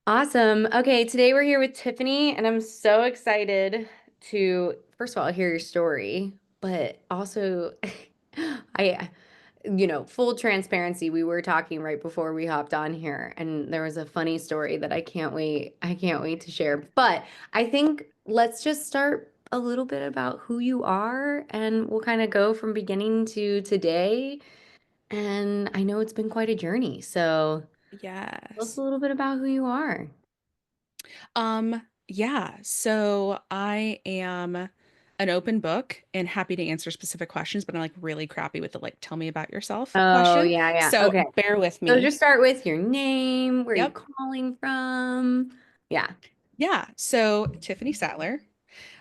Awesome. Okay, today we're here with Tiffany, and I'm so excited to, first of all, hear your story, but also, I, full transparency, we were talking right before we hopped on here, and there was a funny story that I can't wait to share. But I think let's just start a little bit about who you are, and we'll kind of go from beginning to today. And I know it's been quite a journey, so tell us a Yes. little bit about who you are. Yeah. So I am an open book and happy to answer specific questions, but I'm like really crappy with the like tell me about yourself Oh, question. yeah, yeah. So Okay. bear with So me. just start with your name, where are you Yep. calling from? Yeah. Yeah. So Tiffany Sattler,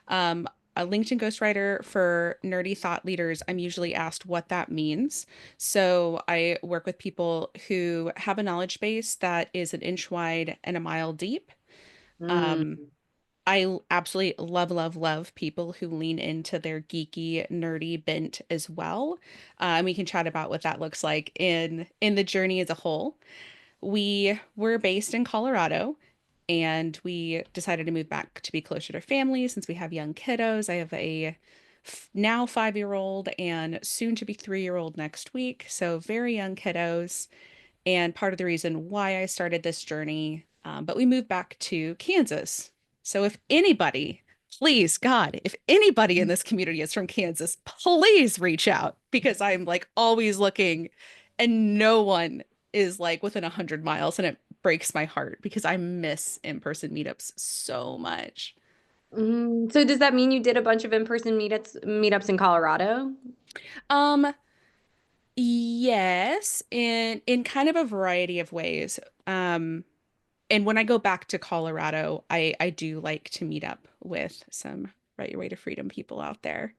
um, a LinkedIn ghostwriter for nerdy thought leaders. I'm usually asked what that means. So I work with people who have a knowledge base that is an inch wide and a mile deep. Mm, Um, I absolutely love, love, love people who lean into their geeky, nerdy bent as well. And we can chat about what that looks like in the journey as a whole. We were based in Colorado and we decided to move back to be closer to family since we have young kiddos. I have a now 5-year old and soon to be 3-year old next week. So very young kiddos and part of the reason why I started this journey. But we moved back to Kansas. So if anybody, please, God, if anybody in this community is from Kansas, please reach out because I'm like always looking and no one is like within 100 miles and it breaks my heart because I miss in-person meetups so much. so does that mean you did a bunch of in-person meetups in Colorado? Um, yes, in kind of a variety of ways. And when I go back to Colorado, I do like to meet up with some Write Your Way to Freedom people out there.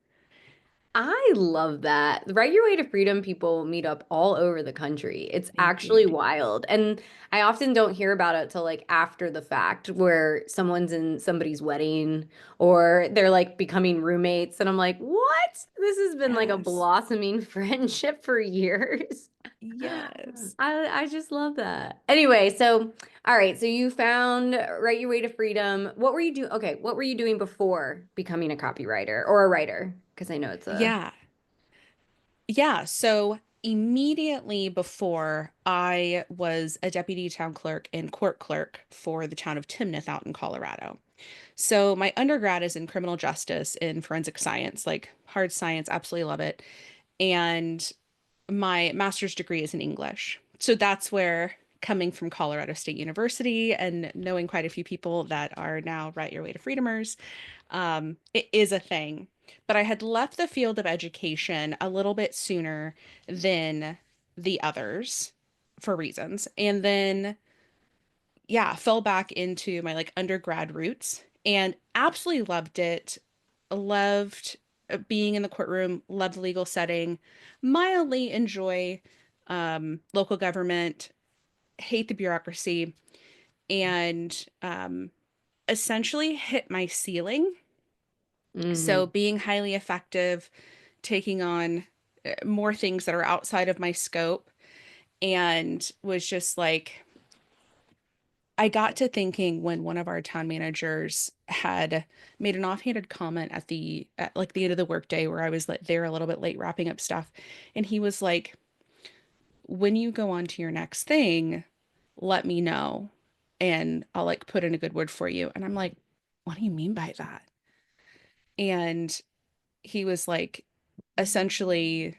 I love that. Write Your Way to Freedom people meet up all over the country. It's They actually do. wild. And I often don't hear about it till like after the fact, where someone's in somebody's wedding or they're like becoming roommates. And I'm like, what? This has been like a Yes. blossoming friendship for years. Yes. I just love that. Anyway, so all right, so you found Write Your Way to Freedom. What were you doing? Okay, what were you doing before becoming a copywriter or a writer? Because I know it's a Yeah. Yeah. So immediately before, I was a deputy town clerk and court clerk for the town of Timnath out in Colorado. So my undergrad is in criminal justice in forensic science, like hard science, absolutely love it. And my master's degree is in English. So that's where coming from Colorado State University and knowing quite a few people that are now Write Your Way to Freedomers, it is a thing. But I had left the field of education a little bit sooner than the others for reasons. And then, yeah, fell back into my like undergrad roots and absolutely loved it. Loved being in the courtroom, loved the legal setting, mildly enjoy local government, hate the bureaucracy, and essentially hit my ceiling. So Mhm. being highly effective, taking on more things that are outside of my scope, and was just like, I got to thinking when one of our town managers had made an offhanded comment at like the end of the workday where I was like there a little bit late wrapping up stuff, and he was like, "When you go on to your next thing, let me know, and I'll like put in a good word for you." And I'm like, "What do you mean by that?" And he was like, essentially,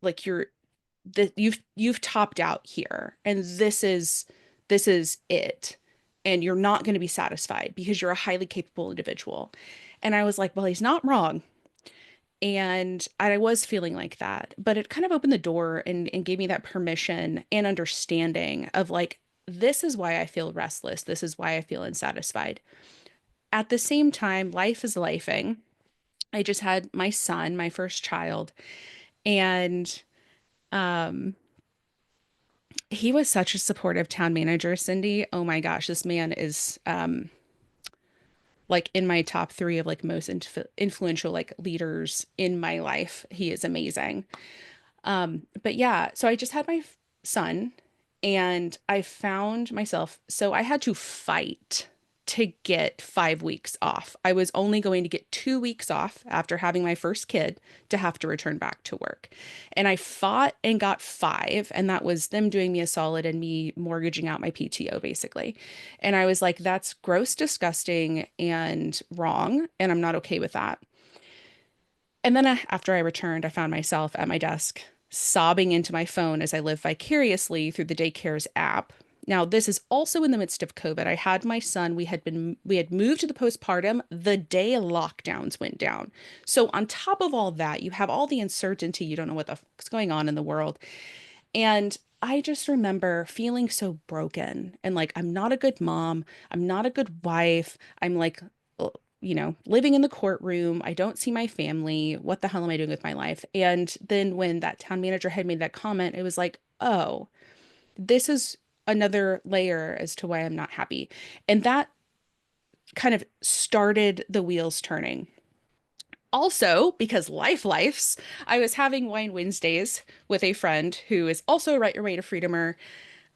like you've topped out here, and this is it, and you're not going to be satisfied because you're a highly capable individual. And I was like, well, he's not wrong. And I was feeling like that, but it kind of opened the door and gave me that permission and understanding of like, this is why I feel restless. This is why I feel unsatisfied. At the same time, life is lifing. I just had my son, my first child, and um he was such a supportive town manager, Cindy. Oh my gosh, this man is like in my top 3 of like most influential like leaders in my life. He is amazing. But yeah, so I just had my son And I found myself, so I had to fight to get 5 weeks off. I was only going to get 2 weeks off after having my first kid to have to return back to work. And I fought and got five, and that was them doing me a solid and me mortgaging out my PTO basically. And I was like, that's gross, disgusting, and wrong. And I'm not okay with that. And then after I returned, I found myself at my desk sobbing into my phone as I live vicariously through the daycare's app. Now, this is also in the midst of COVID. I had my son, we had moved to the postpartum the day lockdowns went down. So on top of all that, you have all the uncertainty, you don't know what the fuck's going on in the world. And I just remember feeling so broken and like, I'm not a good mom. I'm not a good wife. I'm like, living in the courtroom. I don't see my family. What the hell am I doing with my life? And then when that town manager had made that comment, it was like, oh, this is another layer as to why I'm not happy. And that kind of started the wheels turning. Also, because lifes, I was having wine Wednesdays with a friend who is also a Write Your Way to Freedomer,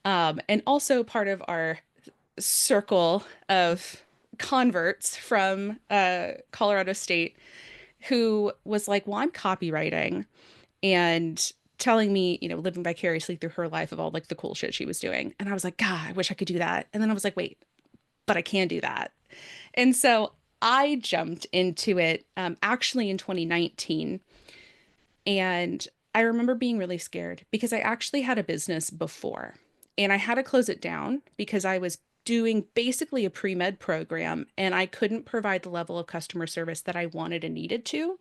and also part of our circle of converts from Colorado State who was like, well, I'm copywriting and telling me, living vicariously through her life of all like the cool shit she was doing. And I was like, God, I wish I could do that. And then I was like, wait, but I can do that. And so I jumped into it actually in 2019. And I remember being really scared because I actually had a business before and I had to close it down because I was doing basically a pre-med program and I couldn't provide the level of customer service that I wanted and needed to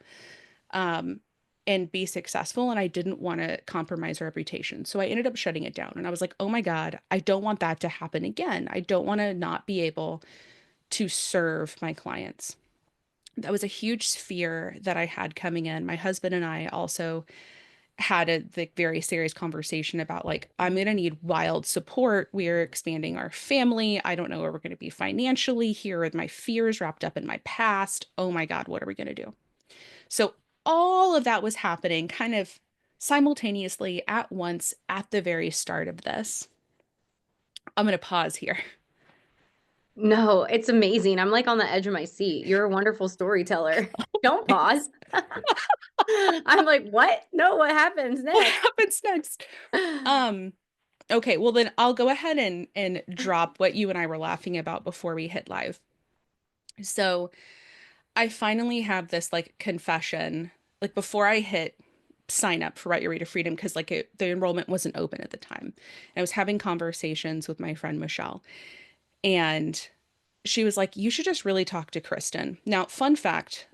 um, and be successful. And I didn't want to compromise our reputation. So I ended up shutting it down. And I was like, oh my God, I don't want that to happen again. I don't want to not be able to serve my clients. That was a huge fear that I had coming in. My husband and I also had a very serious conversation about like, I'm going to need wild support. We're expanding our family. I don't know where we're going to be financially. Here are my fears wrapped up in my past. Oh my God, what are we going to do? So all of that was happening kind of simultaneously at once at the very start of this. I'm going to pause here. No, it's amazing. I'm like on the edge of my seat. You're a wonderful storyteller. Don't pause. I'm like, what? No, what happens What next? happens next? Um, okay, well then I'll go ahead and drop what you and I were laughing about before we hit live. So I finally have this like confession, like before I hit sign up for Write Your Way to Freedom, because like the enrollment wasn't open at the time. And I was having conversations with my friend Michelle, and she was like, you should just really talk to Kristen. Now, fun fact,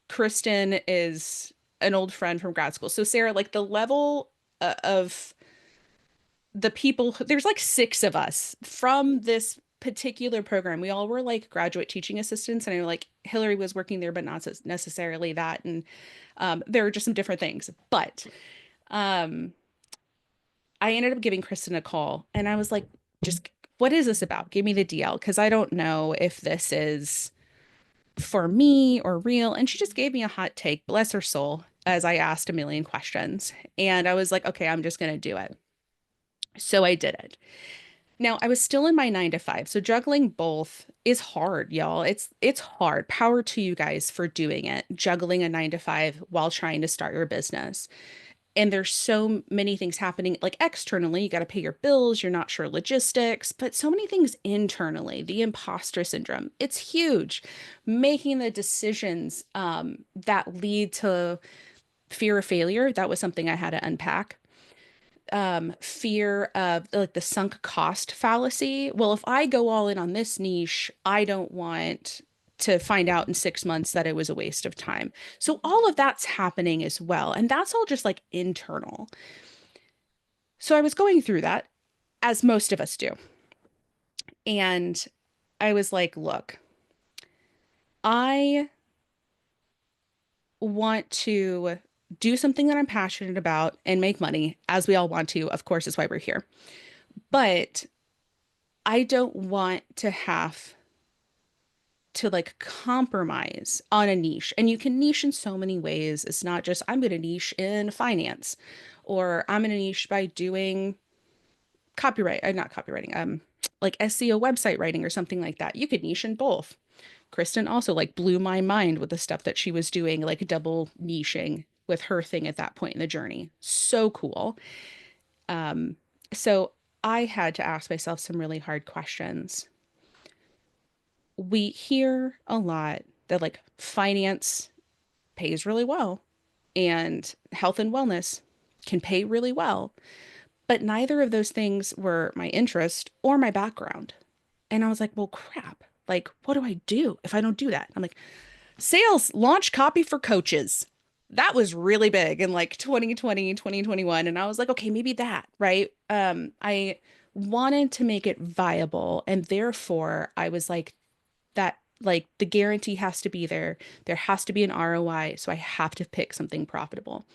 Kristen is an old friend from grad school. So Sarah, like the level of the people, there's like six of us from this particular program. We all were like graduate teaching assistants, and I know like Hillary was working there, but not necessarily that. And there are just some different things. But um, I ended up giving Kristen a call, and I was like, just what is this about? Give me the DL because I don't know if this is for me or real. And she just gave me a hot take, bless her soul, as I asked a million questions. And I was like, okay, I'm just going to do it. So I did it. Now, I was still in my 9 to 5, so juggling both is hard, y'all. It's hard. Power to you guys for doing it, juggling a 9 to 5 while trying to start your business. And there's so many things happening like externally, you got to pay your bills, you're not sure logistics, but so many things internally, the imposter syndrome. It's huge. Making the decisions that lead to fear of failure, that was something I had to unpack fear of like the sunk cost fallacy. Well, if I go all in on this niche, I don't want to find out in 6 months that it was a waste of time. So all of that's happening as well. And that's all just like internal. So I was going through that as most of us do. And I was like, look, I want to do something that I'm passionate about and make money, as we all want to. Of course, is why we're here. But I don't want to have to like compromise on a niche. And you can niche in so many ways. It's not just I'm going to niche in finance or I'm going to niche by doing not copywriting, like SEO website writing or something like that. You could niche in both. Kristen also like blew my mind with the stuff that she was doing, like double niching with her thing at that point in the journey. So cool. Um, so I had to ask myself some really hard questions. We hear a lot that like finance pays really well and health and wellness can pay really well, but neither of those things were my interest or my background. And I was like, well, crap. Like, what do I do if I don't do that? I'm like, sales launch copy for coaches. That was really big in like 2020, 2021. And I was like, okay, maybe that, right? I wanted to make it viable. And therefore, I was like, that, like, the guarantee has to be there. There has to be an ROI. So I have to pick something profitable.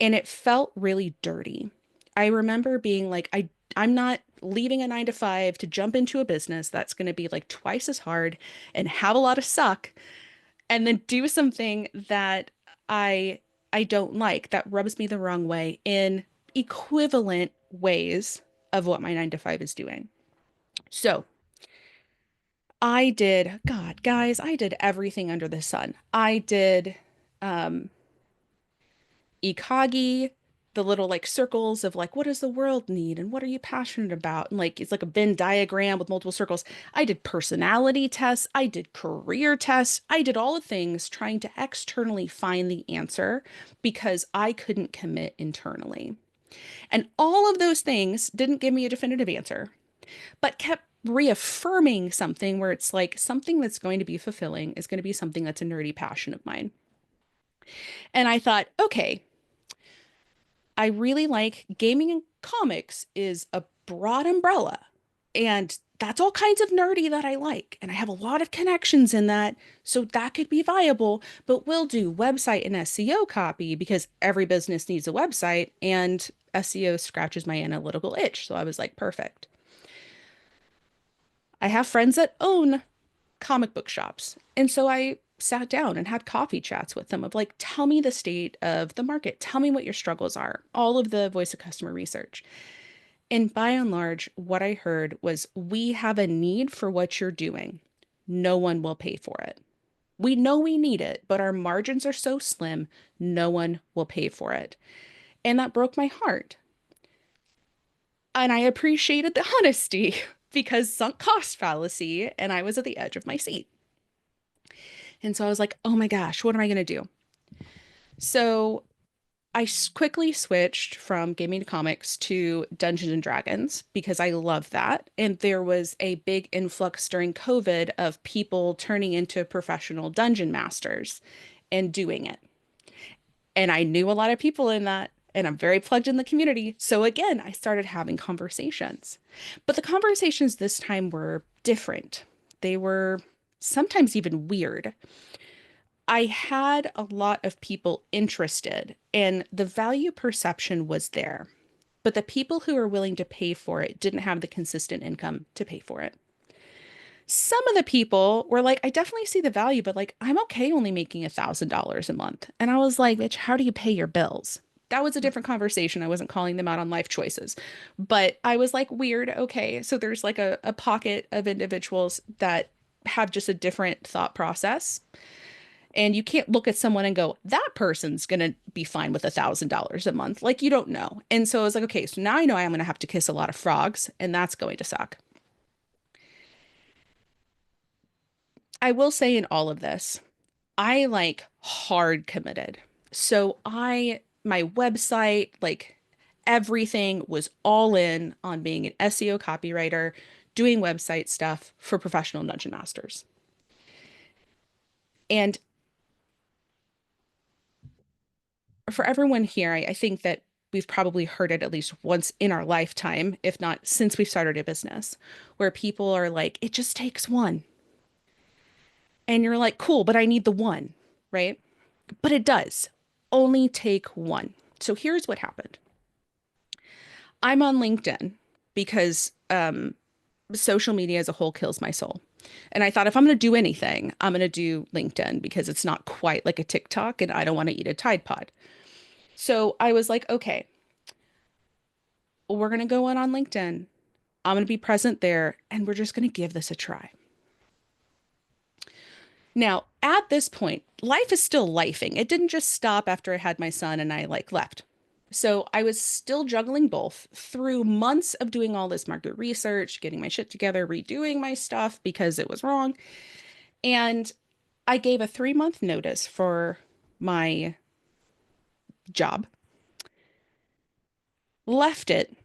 And it felt really dirty. I remember being like, I'm not leaving a 9 to 5 to jump into a business that's going to be like twice as hard and have a lot of suck and then do something that I I don't like that rubs me the wrong way in equivalent ways of what my 9 to 5 is doing. So I did, God, guys, I did everything under the sun. I did um Ikagi, the little like circles of like, what does the world need and what are you passionate about? And like, it's like a Venn diagram with multiple circles. I did personality tests. I did career tests. I did all the things trying to externally find the answer because I couldn't commit internally. And all of those things didn't give me a definitive answer, but kept reaffirming something where it's like something that's going to be fulfilling is going to be something that's a nerdy passion of mine. And I thought, okay, I really like gaming and comics is a broad umbrella. And that's all kinds of nerdy that I like. And I have a lot of connections in that. So that could be viable, but we'll do website and SEO copy because every business needs a website and SEO scratches my analytical itch. So I was like, perfect. I have friends that own comic book shops. And so I sat down and had coffee chats with them of like, tell me the state of the market. Tell me what your struggles are. All of the voice of customer research. And by and large, what I heard was, we have a need for what you're doing. No one will pay for it. We know we need it, but our margins are so slim, no one will pay for it. And that broke my heart. And I appreciated the honesty because sunk cost fallacy, and I was at the edge of my seat. And so I was like, oh my gosh, what am I going to do? So quickly switched from gaming to comics to Dungeons and Dragons because I love that. And there was a big influx during COVID of people turning into professional dungeon masters and doing it. And I knew a lot of people in that, and I'm very plugged in the community. So again, I started having conversations. But the conversations this time were different. They were sometimes even weird. I had a lot of people interested, and the value perception was there. But the people who were willing to pay for it didn't have the consistent income to pay for it. Some of the people were like, I definitely see the value, but like, I'm okay only making $1,000 a month. And I was like, bitch, how do you pay your bills? That was a different conversation. I wasn't calling them out on life choices, but I was like, weird. Okay. So there's like a pocket of individuals that have just a different thought process. And you can't look at someone and go, that person's going to be fine with $1,000 a month. Like, you don't know. And so I was like, okay, so now I know I'm going to have to kiss a lot of frogs, and that's going to suck. I will say in all of this, I like hard committed. So my website, like everything was all in on being an SEO copywriter, doing website stuff for professional dungeon masters. And for everyone here, I think that we've probably heard it at least once in our lifetime, if not since we've started a business, where people are like, it just takes one. And you're like, cool, but I need the one, right? But it does only take one. So here's what happened. I'm on LinkedIn because social media as a whole kills my soul. And I thought if I'm going to do anything, I'm going to do LinkedIn because it's not quite like a TikTok and I don't want to eat a Tide Pod. So I was like, okay, we're going to go on LinkedIn. I'm going to be present there and we're just going to give this a try. Now, at this point, life is still lifing. It didn't just stop after I had my son and I like left. So I was still juggling both through months of doing all this market research, getting my shit together, redoing my stuff because it was wrong. And I gave a 3-month notice for my job, left it.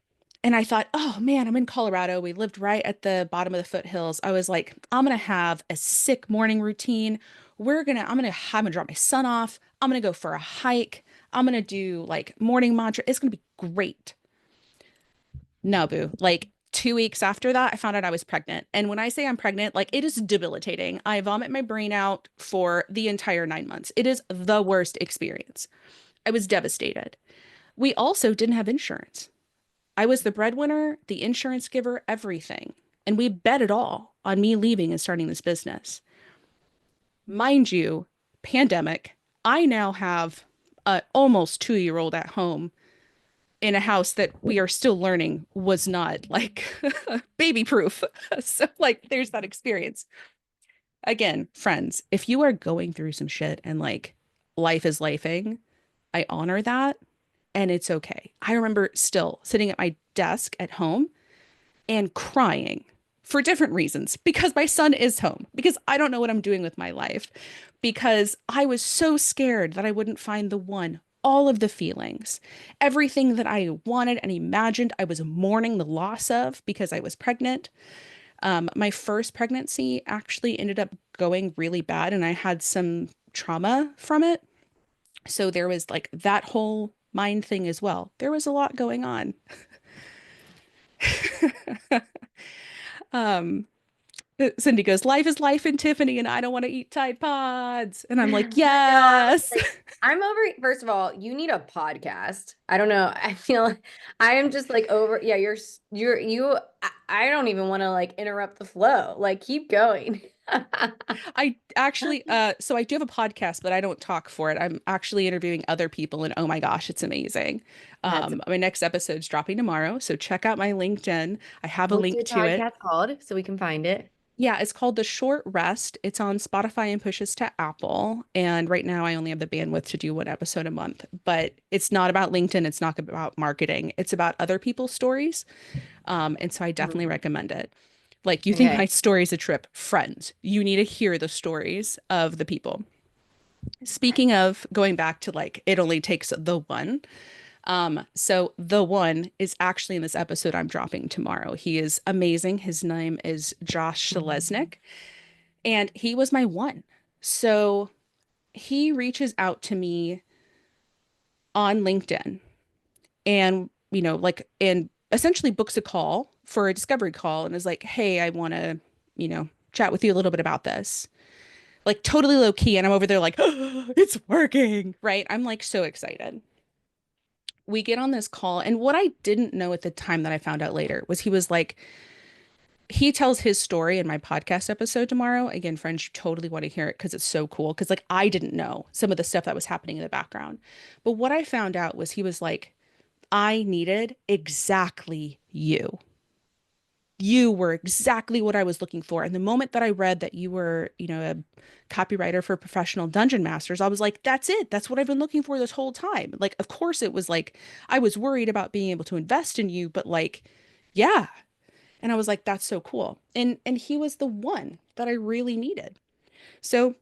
And I thought, oh man, I'm in Colorado. We lived right at the bottom of the foothills. I was like, I'm gonna have a sick morning routine. I'm gonna drop my son off. I'm gonna go for a hike. I'm gonna do like morning mantra. It's gonna be great. No, boo. Like 2 weeks after that, I found out I was pregnant. And when I say I'm pregnant, like it is debilitating. I vomit my brain out for the entire 9 months. It is the worst experience. I was devastated. We also didn't have insurance. I was the breadwinner, the insurance giver, everything. And we bet it all on me leaving and starting this business. Mind you, pandemic, I now have a almost 2-year-old at home in a house that we are still learning was not like baby proof. So, like, there's that experience. Again, friends, if you are going through some shit and like life is lifing, I honor that and it's okay. I remember still sitting at my desk at home and crying for different reasons because my son is home, because I don't know what I'm doing with my life, because I was so scared that I wouldn't find the one. All of the feelings, everything that I wanted and imagined, I was mourning the loss of because I was pregnant. My first pregnancy actually ended up going really bad, and I had some trauma from it. So there was like that whole mind thing as well. There was a lot going on. Um, Cindy goes, life is life in Tiffany, and I don't want to eat Tide Pods. And I'm like, I know. yes. Like, I'm over. First of all, you need a podcast. I don't know. I feel like I am just like over. Yeah, you. I don't even want to like interrupt the flow. Like, keep going. I actually, so I do have a podcast, but I don't talk for it. I'm actually interviewing other people, and oh my gosh, it's amazing. That's My next episode's dropping tomorrow, so check out my LinkedIn. I have a What's link your to it. podcast called so we can find it? Yeah, it's called The Short Rest. It's on Spotify and pushes to Apple. And right now I only have the bandwidth to do one episode a month, but it's not about LinkedIn. It's not about marketing. It's about other people's stories. And so I definitely Mhm. recommend it. Like, you think Okay. my story's a trip, friends, you need to hear the stories of the people. Speaking of going back to like, it only takes the one. So the one is actually in this episode I'm dropping tomorrow. He is amazing. His name is Josh Selesnik, and he was my one. So he reaches out to me on LinkedIn and, like, and essentially books a call for a discovery call and is like, hey, I want to, chat with you a little bit about this. Like, totally low key. And I'm over there like, oh, it's working. Right. I'm like so excited. We get on this call. And what I didn't know at the time that I found out later was he was like, he tells his story in my podcast episode tomorrow. Again, friends, you totally want to hear it because it's so cool. Because like I didn't know some of the stuff that was happening in the background. But what I found out was he was like, I needed exactly you. You were exactly what I was looking for. And the moment that I read that you were, a copywriter for professional dungeon masters, I was like, that's it. That's what I've been looking for this whole time. Like, of course, it was like I was worried about being able to invest in you, but like, yeah, and I was like, that's so cool. And he was the one that I really needed. So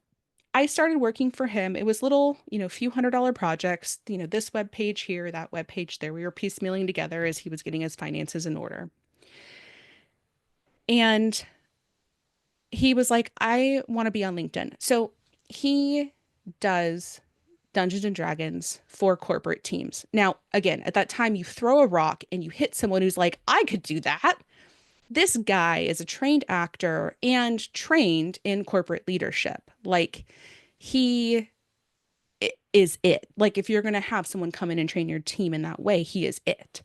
I started working for him. It was little, few $100 projects, this web page here, that web page there. We were piecemealing together as he was getting his finances in order. And he was like, I want to be on LinkedIn. So he does Dungeons and Dragons for corporate teams. Now, again, at that time, you throw a rock and you hit someone who's like, I could do that. This guy is a trained actor and trained in corporate leadership. Like, he is it. Like, if you're going to have someone come in and train your team in that way, he is it.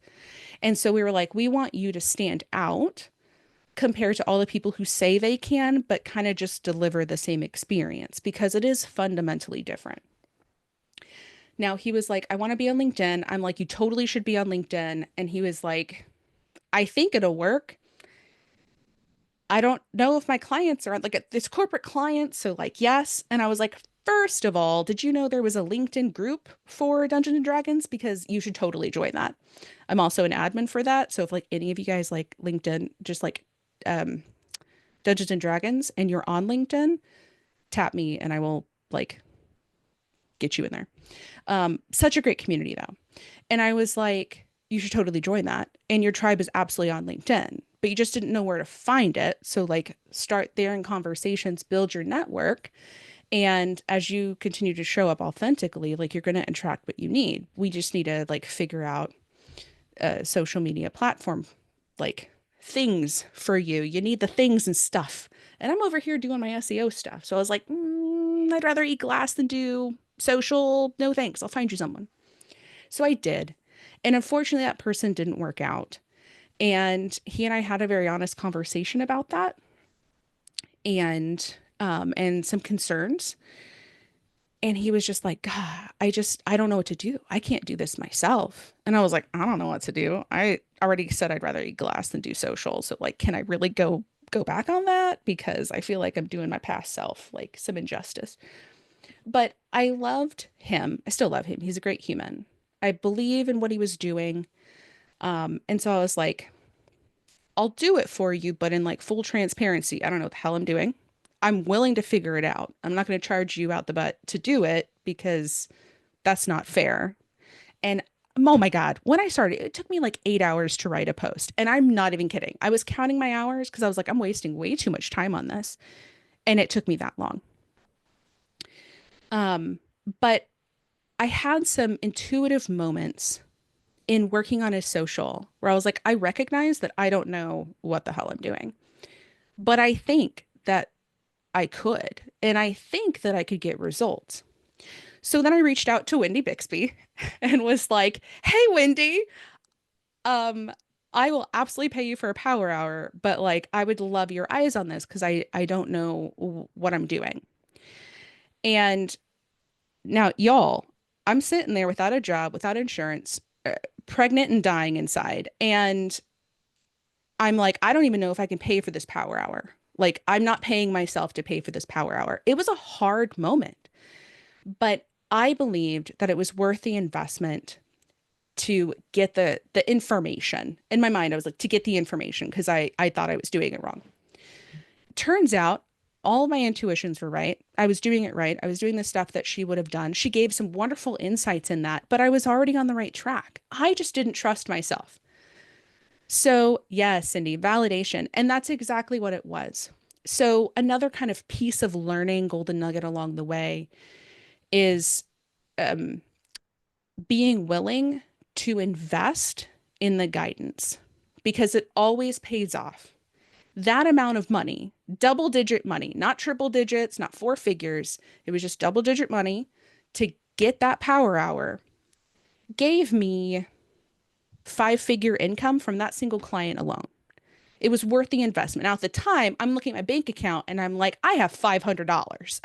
And so we were like, we want you to stand out compared to all the people who say they can, but kind of just deliver the same experience because it is fundamentally different. Now he was like, I want to be on LinkedIn. I'm like, you totally should be on LinkedIn. And he was like, I think it'll work. I don't know if my clients are like it's corporate clients. So like, yes. And I was like, first of all, did you know there was a LinkedIn group for Dungeons and Dragons? Because you should totally join that. I'm also an admin for that. So if like any of you guys like LinkedIn, just like um, Dungeons and Dragons and you're on LinkedIn, tap me and I will like get you in there. Such a great community though. And I was like, you should totally join that. And your tribe is absolutely on LinkedIn, but you just didn't know where to find it. So, like, start there in conversations, build your network. And as you continue to show up authentically, like, you're going to attract what you need. We just need to, like, figure out a social media platform, like, things for you. You need the things and stuff. And I'm over here doing my SEO stuff. So I was like, I'd rather eat glass than do social. No thanks. I'll find you someone. So I did. And unfortunately, that person didn't work out. And he and I had a very honest conversation about that and some concerns. And he was just like, God, I don't know what to do. I can't do this myself. And I was like, I don't know what to do. I already said I'd rather eat glass than do social. So like, can I really go back on that? Because I feel like I'm doing my past self like some injustice. But I loved him. I still love him. He's a great human. I believe in what he was doing. And so I was like, I'll do it for you, but in like full transparency, I don't know what the hell I'm doing. I'm willing to figure it out. I'm not going to charge you out the butt to do it because that's not fair. And oh my God, when I started, it took me like 8 hours to write a post. And I'm not even kidding. I was counting my hours because I was like, I'm wasting way too much time on this. And it took me that long. Um, but I had some intuitive moments in working on his social where I was like, I recognize that I don't know what the hell I'm doing, but I think that I could, and I think that I could get results. So then I reached out to Wendy Bixby and was like, hey, Wendy, um, I will absolutely pay you for a power hour, but like, I would love your eyes on this because I don't know what I'm doing. And now, y'all, I'm sitting there without a job, without insurance, pregnant and dying inside. And I'm like, I don't even know if I can pay for this power hour. Like, I'm not paying myself to pay for this power hour. It was a hard moment, but I believed that it was worth the investment to get the information. In my mind, I was like, to get the information because I thought I was doing it wrong. Turns out all of my intuitions were right. I was doing it right. I was doing the stuff that she would have done. She gave some wonderful insights in that, but I was already on the right track. I just didn't trust myself. So, yeah, Cindy, validation. And that's exactly what it was. So, another kind of piece of learning, golden nugget along the way is um, being willing to invest in the guidance because it always pays off. That amount of money, double digit money, not triple digits, not four figures, it was just double digit money to get that power hour gave me five-figure income from that single client alone. It was worth the investment. Now, at the time, I'm looking at my bank account and I'm like, I have $500.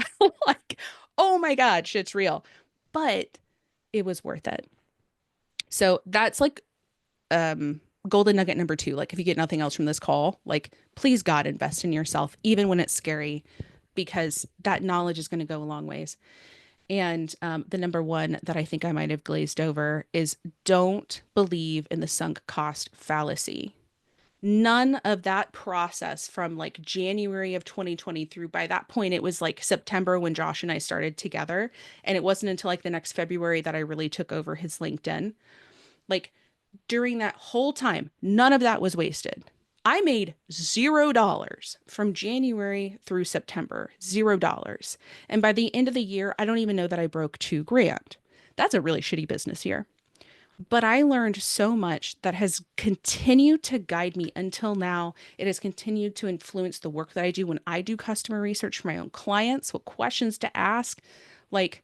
Like, oh my God, shit's real. But it was worth it. So that's like golden nugget number two. Like, if you get nothing else from this call, like, please, God, invest in yourself, even when it's scary, because that knowledge is going to go a long ways. And the number one that I think I might have glazed over is don't believe in the sunk cost fallacy. None of that process from like January of 2020 through by that point, it was like September when Josh and I started together. And it wasn't until like the next February that I really took over his LinkedIn. Like during that whole time, none of that was wasted. I made $0 from January through September, $0. And by the end of the year, I don't even know that I broke 2 grand. That's a really shitty business year. But I learned so much that has continued to guide me until now. It has continued to influence the work that I do when I do customer research for my own clients, what questions to ask. Like,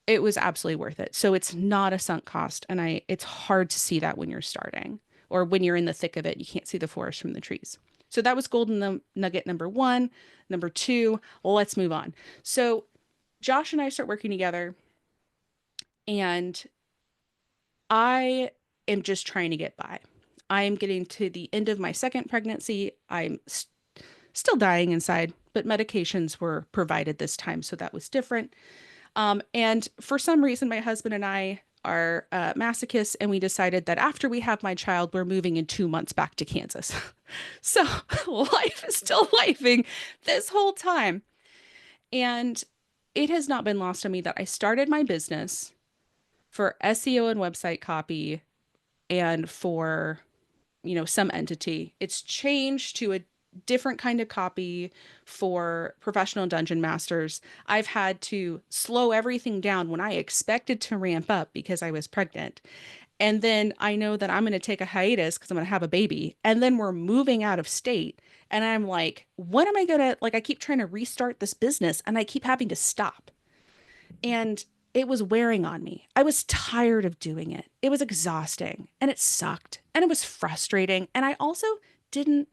it was absolutely worth it. So it's not a sunk cost. And it's hard to see that when you're starting or when you're in the thick of it, you can't see the forest from the trees. So that was golden nugget number one. Number two, let's move on. So Josh and I start working together And I am just trying to get by. I am getting to the end of my second pregnancy. Still dying inside, but medications were provided this time, so that was different. And for some reason, my husband and I are masochists, and we decided that after we have my child, we're moving in 2 months back to Kansas. So life is still lifing this whole time. And it has not been lost on me that I started my business for SEO and website copy and for, some entity. It's changed to a different kind of copy for professional dungeon masters. I've had to slow everything down when I expected to ramp up because I was pregnant. And then I know that I'm going to take a hiatus because I'm going to have a baby. And then we're moving out of state. And I'm like, when am I going to, like, I keep trying to restart this business and I keep having to stop. And it was wearing on me. I was tired of doing it. It was exhausting and it sucked and it was frustrating. And I also didn't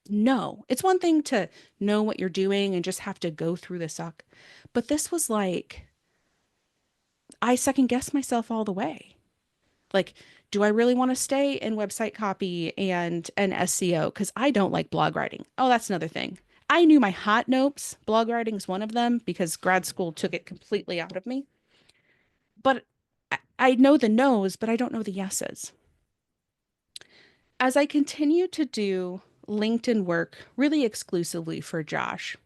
know. It's one thing to know what you're doing and just have to go through the suck. But this was like, I second guessed myself all the way. Like, do I really want to stay in website copy and SEO? Because I don't like blog writing. Oh, that's another thing. I knew my hot notes. Blog writing is one of them because grad school took it completely out of me. But I know the no's, but I don't know the yeses. As I continue to do LinkedIn work really exclusively for Josh,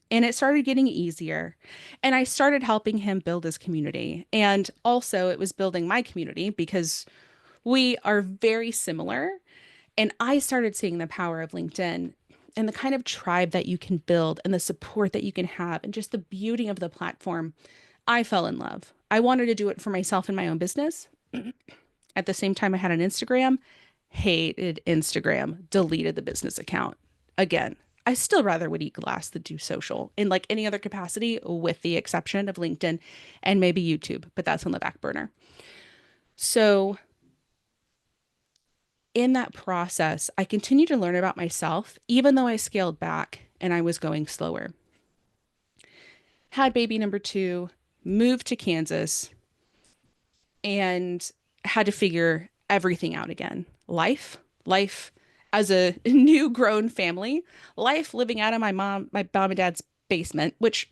and it started getting easier, and I started helping him build his community. And also, it was building my community because we are very similar. And I started seeing the power of LinkedIn and the kind of tribe that you can build and the support that you can have and just the beauty of the platform. I fell in love. I wanted to do it for myself in my own business. At the same time, I had an Instagram, hated Instagram, deleted the business account. Again, I still rather would eat glass than do social in like any other capacity, with the exception of LinkedIn and maybe YouTube, but that's on the back burner. So, in that process, I continued to learn about myself, even though I scaled back and I was going slower. Had baby number two, moved to Kansas, and had to figure everything out again. Life as a new grown family, life living out of my mom and dad's basement, which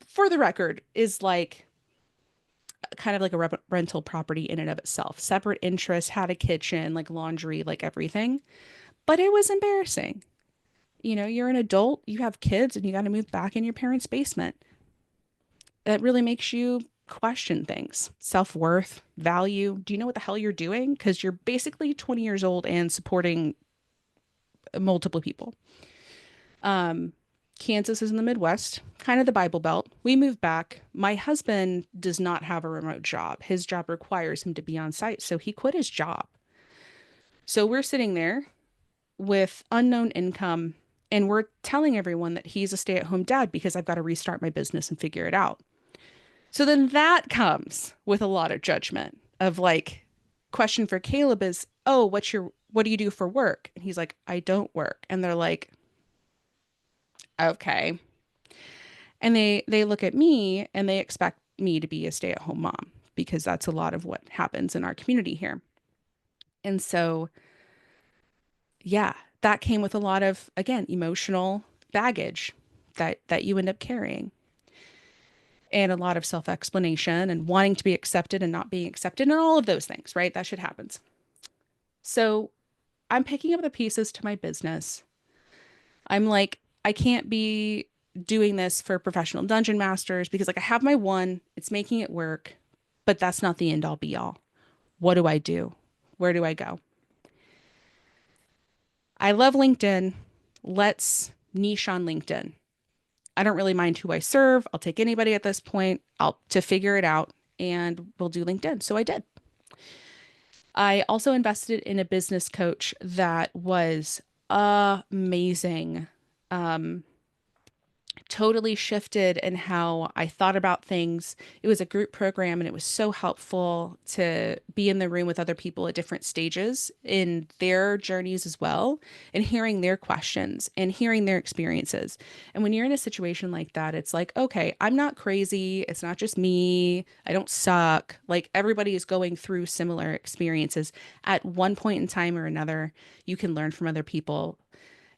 for the record is like kind of like a rental property in and of itself. Separate interests, had a kitchen, like laundry, like everything. But it was embarrassing. You're an adult, you have kids, and you got to move back in your parents' basement. That really makes you question things, self-worth, value. Do you know what the hell you're doing? Because you're basically 20 years old and supporting multiple people. Um, Kansas is in the Midwest, kind of the Bible Belt. We moved back. My husband does not have a remote job. His job requires him to be on site, so he quit his job. So we're sitting there with unknown income, and we're telling everyone that he's a stay-at-home dad because I've got to restart my business and figure it out. So then that comes with a lot of judgment of like, question for Caleb is, "Oh, what do you do for work?" And he's like, "I don't work." And they're like, "Okay." And they look at me and they expect me to be a stay-at-home mom because that's a lot of what happens in our community here. And so, yeah, that came with a lot of, again, emotional baggage that you end up carrying, and a lot of self-explanation and wanting to be accepted and not being accepted and all of those things, right? That shit happens. So I'm picking up the pieces to my business. I'm like, I can't be doing this for professional dungeon masters because like I have my one, it's making it work, but that's not the end all be all. What do I do? Where do I go? I love LinkedIn. Let's niche on LinkedIn. I don't really mind who I serve. I'll take anybody at this point. I'll to figure it out and we'll do LinkedIn. So I did. I also invested in a business coach that was amazing. Um, totally shifted in how I thought about things. It was a group program and it was so helpful to be in the room with other people at different stages in their journeys as well, and hearing their questions and hearing their experiences. And when you're in a situation like that, it's like, okay, I'm not crazy. It's not just me. I don't suck. Like everybody is going through similar experiences at one point in time or another. You can learn from other people,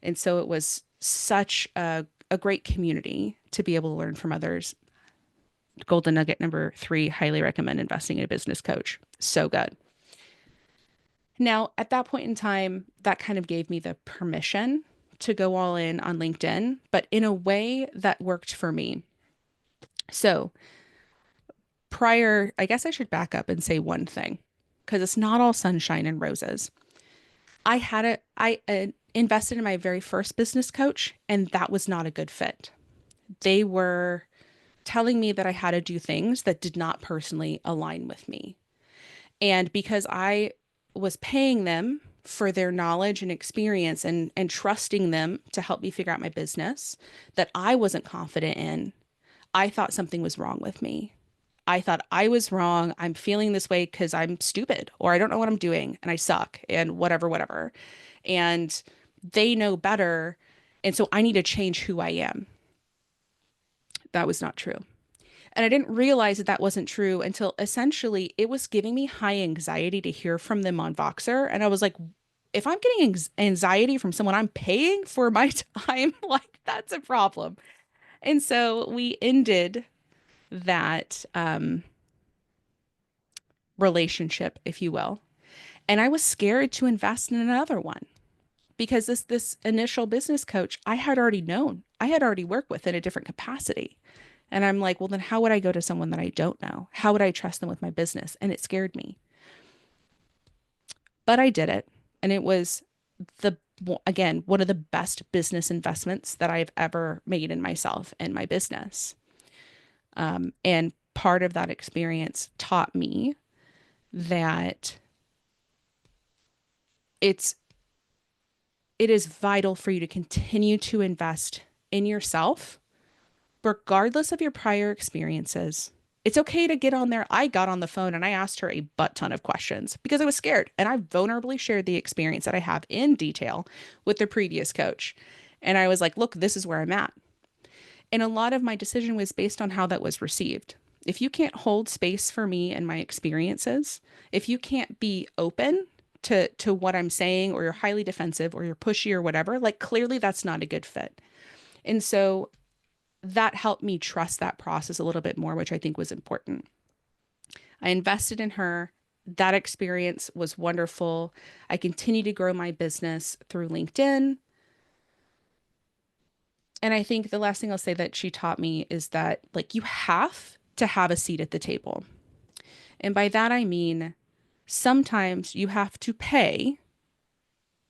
and so it was such a great community to be able to learn from others. Golden nugget number three, highly recommend investing in a business coach. So good. Now, at that point in time, that kind of gave me the permission to go all in on LinkedIn, but in a way that worked for me. So, prior, I guess I should back up and say one thing because it's not all sunshine and roses. I invested in my very first business coach, and that was not a good fit. They were telling me that I had to do things that did not personally align with me. And because I was paying them for their knowledge and experience and trusting them to help me figure out my business that I wasn't confident in, I thought something was wrong with me. I thought I was wrong. I'm feeling this way because I'm stupid or I don't know what I'm doing and I suck and whatever, whatever. And they know better. And so I need to change who I am. That was not true. And I didn't realize that that wasn't true until essentially it was giving me high anxiety to hear from them on Voxer. And I was like, if I'm getting anxiety from someone I'm paying for my time, like that's a problem. And so we ended that relationship, if you will. And I was scared to invest in another one because this initial business coach I had already known, I had already worked with in a different capacity. And I'm like, well, then how would I go to someone that I don't know? How would I trust them with my business? And it scared me. But I did it. And it was the, again, one of the best business investments that I've ever made in myself and my business. And part of that experience taught me that it's it is vital for you to continue to invest in yourself regardless of your prior experiences. It's okay to get on there. I got on the phone and I asked her a butt ton of questions because I was scared. And I vulnerably shared the experience that I have in detail with the previous coach. And I was like, look, this is where I'm at. And a lot of my decision was based on how that was received. If you can't hold space for me and my experiences, if you can't be open to what I'm saying, or you're highly defensive or you're pushy or whatever, like clearly that's not a good fit. And so that helped me trust that process a little bit more, which I think was important. I invested in her. That experience was wonderful. I continue to grow my business through LinkedIn. And I think the last thing I'll say that she taught me is that, like, you have to have a seat at the table. And by that, I mean sometimes you have to pay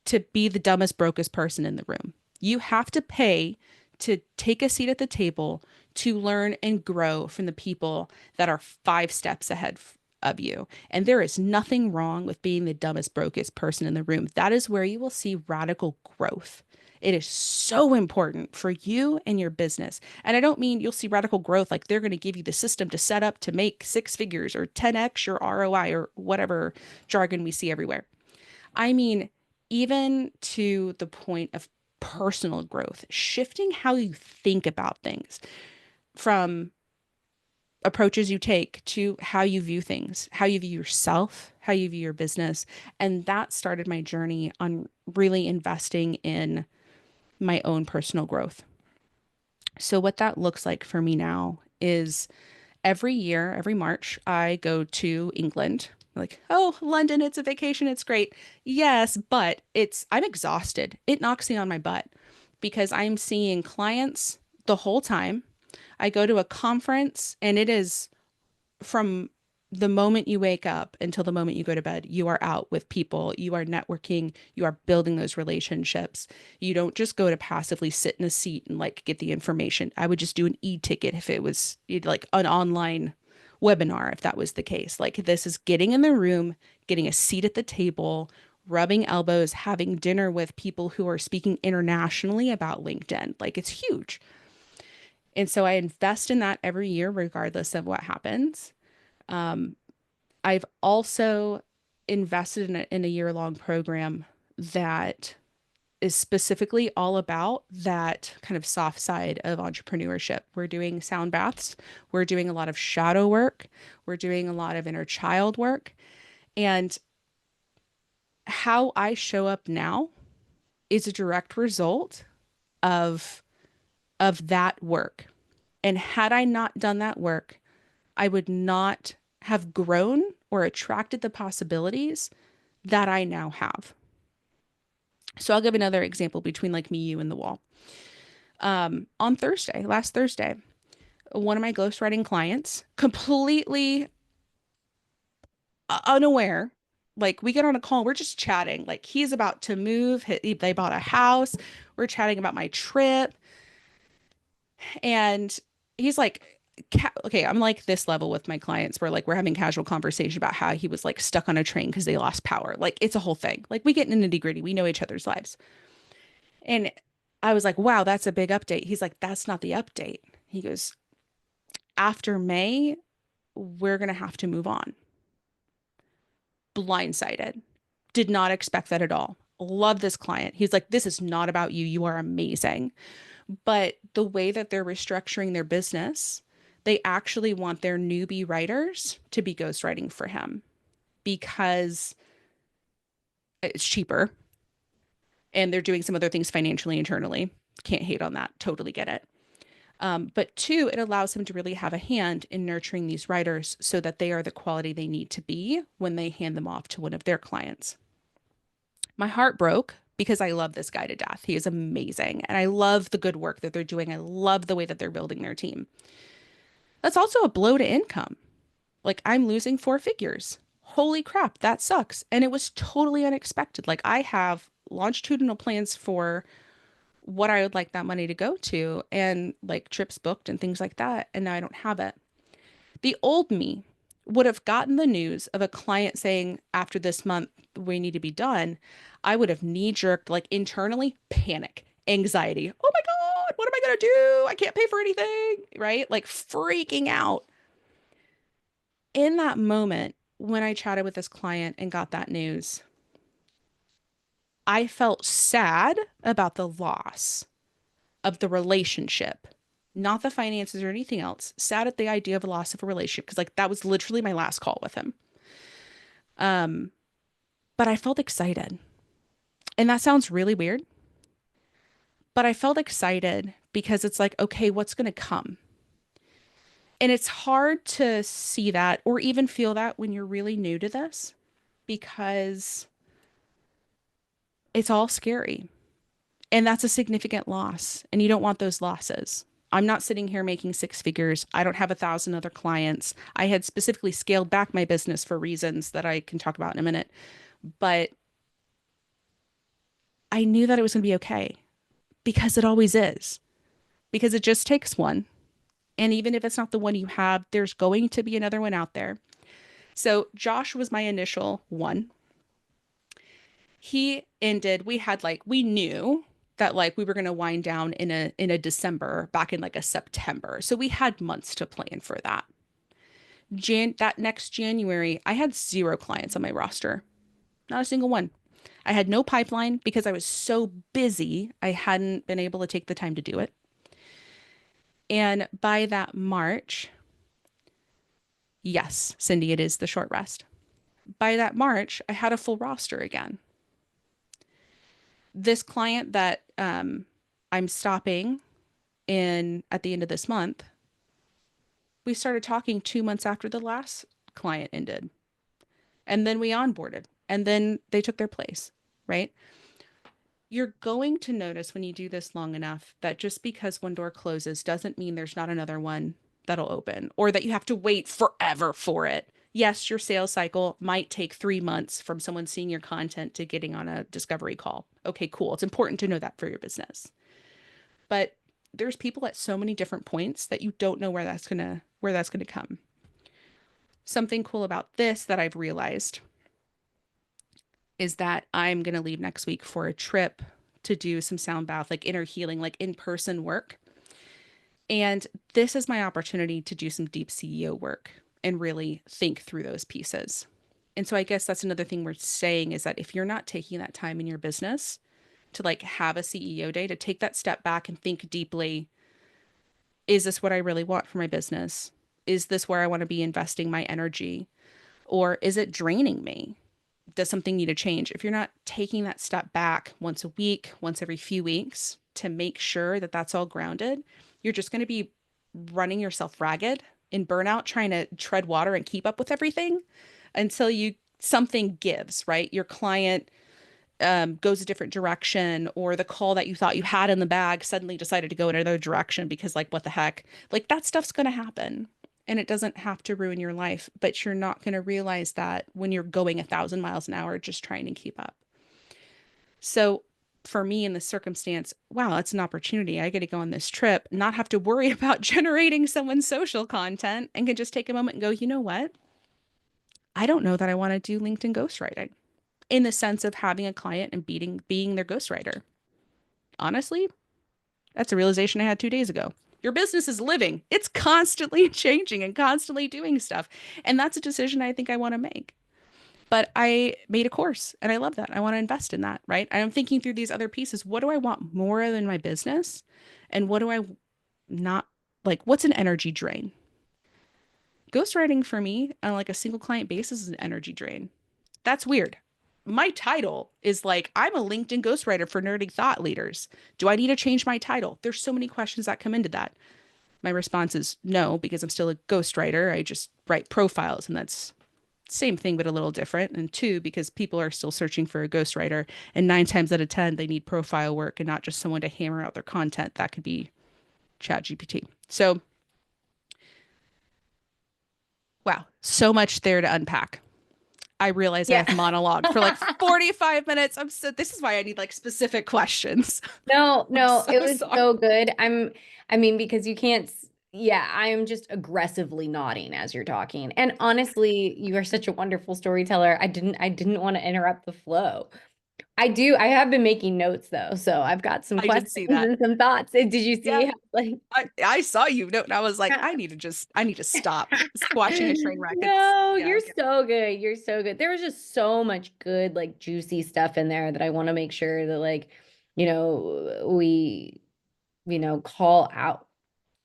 to be the dumbest, brokest person in the room. You have to pay to take a seat at the table to learn and grow from the people that are 5 steps ahead of you. And there is nothing wrong with being the dumbest, brokest person in the room. That is where you will see radical growth. It is so important for you and your business. And I don't mean you'll see radical growth like they're going to give you the system to set up to make 6 figures or 10x your ROI or whatever jargon we see everywhere. I mean, even to the point of personal growth, shifting how you think about things from approaches you take to how you view things, how you view yourself, how you view your business. And that started my journey on really investing in my own personal growth. So, what that looks like for me now is every year, every March, I go to England. Like, oh, London, it's a vacation, it's great. Yes, but I'm exhausted. It knocks me on my butt because I'm seeing clients the whole time. I go to a conference and it is from the moment you wake up until the moment you go to bed, you are out with people, you are networking, you are building those relationships. You don't just go to passively sit in a seat and like get the information. I would just do an e-ticket if it was like an online webinar, if that was the case. Like this is getting in the room, getting a seat at the table, rubbing elbows, having dinner with people who are speaking internationally about LinkedIn. Like it's huge. And so I invest in that every year, regardless of what happens. Um, I've also invested in a year-long program that is specifically all about that kind of soft side of entrepreneurship. We're doing sound baths, we're doing a lot of shadow work, we're doing a lot of inner child work. And how I show up now is a direct result of that work. And had I not done that work, I would not have grown or attracted the possibilities that I now have. So I'll give another example between like me, you, and the wall. On Thursday, last Thursday, one of my ghostwriting clients, completely unaware, like we get on a call, we're just chatting. Like he's about to move, they bought a house. We're chatting about my trip. And he's like, okay, I'm like this level with my clients where like we're having casual conversation about how he was like stuck on a train because they lost power. Like it's a whole thing. Like we get in the nitty gritty. We know each other's lives. And I was like, wow, that's a big update. He's like, that's not the update. He goes, after May, we're going to have to move on. Blindsided. Did not expect that at all. Love this client. He's like, this is not about you. You are amazing. But the way that they're restructuring their business, they actually want their newbie writers to be ghostwriting for him because it's cheaper and they're doing some other things financially internally. Can't hate on that. Totally get it. But two, it allows him to really have a hand in nurturing these writers so that they are the quality they need to be when they hand them off to one of their clients. My heart broke because I love this guy to death. He is amazing. And I love the good work that they're doing. I love the way that they're building their team. That's also a blow to income. Like I'm losing 4 figures. Holy crap, that sucks. And it was totally unexpected. Like I have longitudinal plans for what I would like that money to go to and like trips booked and things like that. And now I don't have it. The old me would have gotten the news of a client saying, after this month, we need to be done. I would have knee jerked, like internally, panic, anxiety. Oh my God, what am I going to do? I can't pay for anything, right? Like freaking out. In that moment, when I chatted with this client and got that news, I felt sad about the loss of the relationship, not the finances or anything else. Sad at the idea of a loss of a relationship because like that was literally my last call with him. Um, but I felt excited. And that sounds really weird, but I felt excited because it's like, okay, what's going to come? And it's hard to see that or even feel that when you're really new to this because it's all scary. And that's a significant loss. And you don't want those losses. I'm not sitting here making 6 figures. I don't have 1,000 other clients. I had specifically scaled back my business for reasons that I can talk about in a minute. But I knew that it was going to be okay because it always is, because it just takes one. And even if it's not the one you have, there's going to be another one out there. So Josh was my initial one. He ended, we had like, we knew that like we were going to wind down in a December back in like a September. So we had months to plan for that. That next January, I had 0 clients on my roster. Not a single one. I had no pipeline because I was so busy. I hadn't been able to take the time to do it. And by that March, yes, Cindy, it is the short rest. By that March, I had a full roster again. This client that I'm stopping in at the end of this month, we started talking 2 months after the last client ended. And then we onboarded and then they took their place, right? You're going to notice when you do this long enough that just because one door closes doesn't mean there's not another one that'll open or that you have to wait forever for it. Yes, your sales cycle might take 3 months from someone seeing your content to getting on a discovery call. Okay, cool. It's important to know that for your business. But there's people at so many different points that you don't know where that's going to come. Something cool about this that I've realized is that I'm going to leave next week for a trip to do some sound bath, like inner healing, like in person work. And this is my opportunity to do some deep CEO work and really think through those pieces. And so I guess that's another thing we're saying is that if you're not taking that time in your business to like have a CEO day, to take that step back and think deeply, is this what I really want for my business? Is this where I want to be investing my energy? Or is it draining me? Does something need to change? If you're not taking that step back once a week, once every few weeks to make sure that that's all grounded, you're just going to be running yourself ragged in burnout, trying to tread water and keep up with everything until you something gives, right? Your client goes a different direction, or the call that you thought you had in the bag suddenly decided to go in another direction because, like, what the heck? Like, that stuff's going to happen. And it doesn't have to ruin your life, but you're not going to realize that when you're going 1,000 miles an hour just trying to keep up. So, for me in this circumstance, wow, that's an opportunity. I get to go on this trip, not have to worry about generating someone's social content, and can just take a moment and go, you know what? I don't know that I want to do LinkedIn ghostwriting in the sense of having a client and being their ghostwriter. Honestly, that's a realization I had 2 days ago. Your business is living. It's constantly changing and constantly doing stuff. And that's a decision I think I want to make. But I made a course and I love that. I want to invest in that, right? I'm thinking through these other pieces. What do I want more than my business? And what do I not like? What's an energy drain? Ghostwriting for me on like a single client basis is an energy drain. That's weird. My title is like, I'm a LinkedIn ghostwriter for nerdy thought leaders. Do I need to change my title? There's so many questions that come into that. My response is no, because I'm still a ghostwriter. I just write profiles, and that's same thing, but a little different. And two, because people are still searching for a ghostwriter, and 9 times out of 10, they need profile work and not just someone to hammer out their content. That could be ChatGPT. So, wow, so much there to unpack. I realize I Yeah. have monologued for like 45 minutes. This is why I need like specific questions. No, I'm no, so it was sorry. so good. I mean, because you can't, yeah, I am just aggressively nodding as you're talking. And honestly, you are such a wonderful storyteller. I didn't want to interrupt the flow. I have been making notes though, so I've got some I did questions see that. and some thoughts. Did you see Yeah. how, like, I saw you note and I was like, I need to stop squashing a train wreck. It's no, yeah. you're so good. You're so good. There was just so much good, like juicy stuff in there that I want to make sure that, like, we, call out.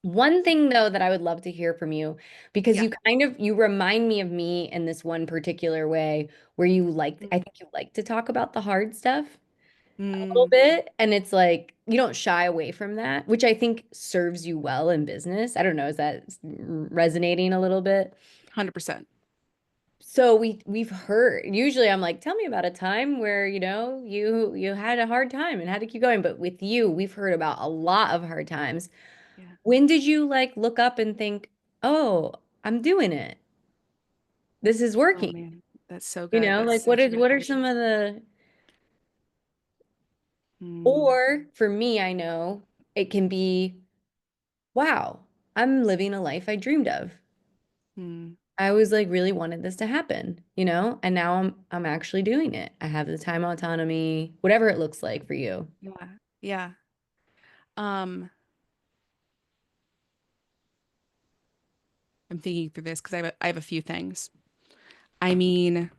One thing though that I would love to hear from you, because Yeah. you remind me of me in this one particular way where I think you like to talk about the hard stuff a little Mm, bit. And it's like you don't shy away from that, which I think serves you well in business. I don't know, is that resonating a little bit? 100%. So we've heard, usually I'm like, tell me about a time where, you had a hard time and had to keep going. But with you, we've heard about a lot of hard times. Yeah. When did you like look up and think, oh, I'm doing it. This is Oh working. man, that's so good. That's Like such a good what are some question. of the, Mm, or for me, I know it can be, wow, I'm living a life I dreamed of. mm, I always like really wanted this to happen, and now I'm actually doing it. I have the time autonomy, whatever it looks like for you. yeah. Yeah. Um, I'm thinking through this because I have a few things. I mean,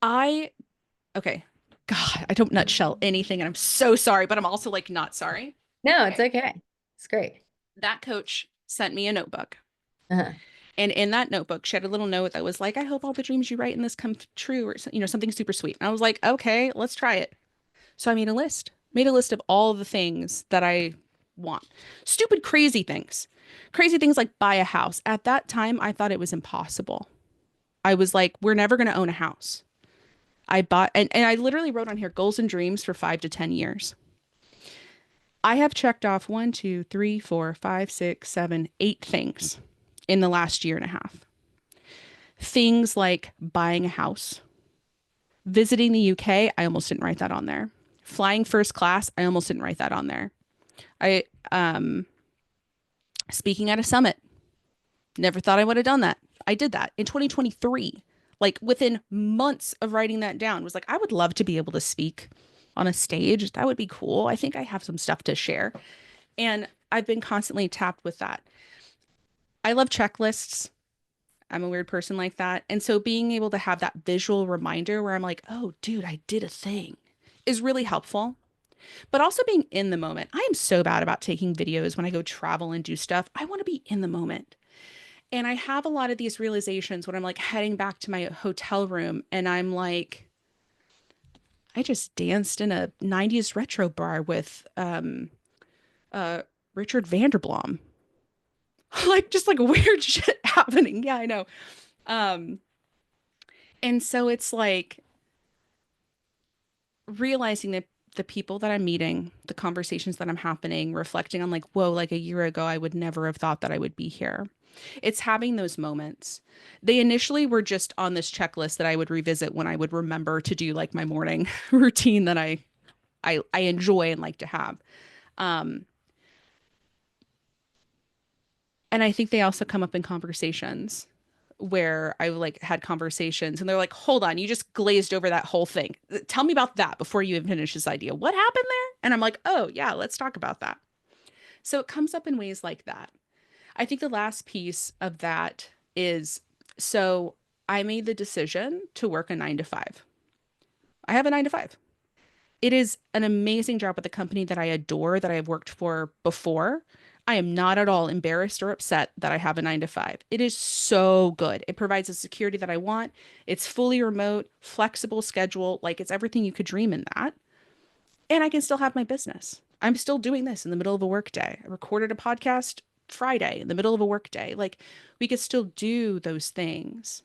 I okay. God, I don't nutshell anything, and I'm so sorry, but I'm also like not sorry. No, it's Okay. okay. It's great. That coach sent me a notebook. Uh-huh. And in that notebook, she had a little note that was like, I hope all the dreams you write in this come true, or something super sweet. And I was like, okay, let's try it. So I made a list of all the things that I want. Stupid, crazy things like buy a house. At that time, I thought it was impossible. I was like, we're never going to own a house. I bought, and I literally wrote on here goals and dreams for 5 to 10 years. I have checked off 1, 2, 3, 4, 5, 6, 7, 8 things in the last year and a half. Things like buying a house, visiting the UK, I almost didn't write that on there. Flying first class, I almost didn't write that on there. I speaking at a summit, never thought I would have done that. I did that in 2023. Like within months of writing that down, was like I would love to be able to speak on a stage. That would be cool. I think I have some stuff to share. And I've been constantly tapped with that. I love checklists. I'm a weird person like that. And so being able to have that visual reminder where I'm like, oh, dude, I did a thing is really helpful. But also being in the moment. I am so bad about taking videos when I go travel and do stuff. I want to be in the moment. And I have a lot of these realizations when I'm like heading back to my hotel room and I'm like, I just danced in a 90s retro bar with uh Richard Vanderblom. Like just like weird shit happening. Yeah, I know. Um and so it's like realizing that the people that I'm meeting, the conversations that I'm happening, reflecting on like, whoa, like a year ago, I would never have thought that I would be here. It's having those moments. They initially were just on this checklist that I would revisit when I would remember to do like my morning routine that I enjoy and like to have. Um, and I think they also come up in conversations where I like had conversations and they're like, hold on, you just glazed over that whole thing. Tell me about that before you even finish this idea. What happened there? And I'm like, oh, yeah, let's talk about that. So it comes up in ways like that. I think the last piece of that is so I made the decision to work a 9 to 5. I have a 9 to 5. It is an amazing job with a company that I adore, that I have worked for before. I am not at all embarrassed or upset that I have a 9 to 5. It is so good. It provides the security that I want. It's fully remote, flexible schedule. Like it's everything you could dream in that. And I can still have my business. I'm still doing this in the middle of a workday. I recorded a podcast Friday in the middle of a workday. Like we could still do those things.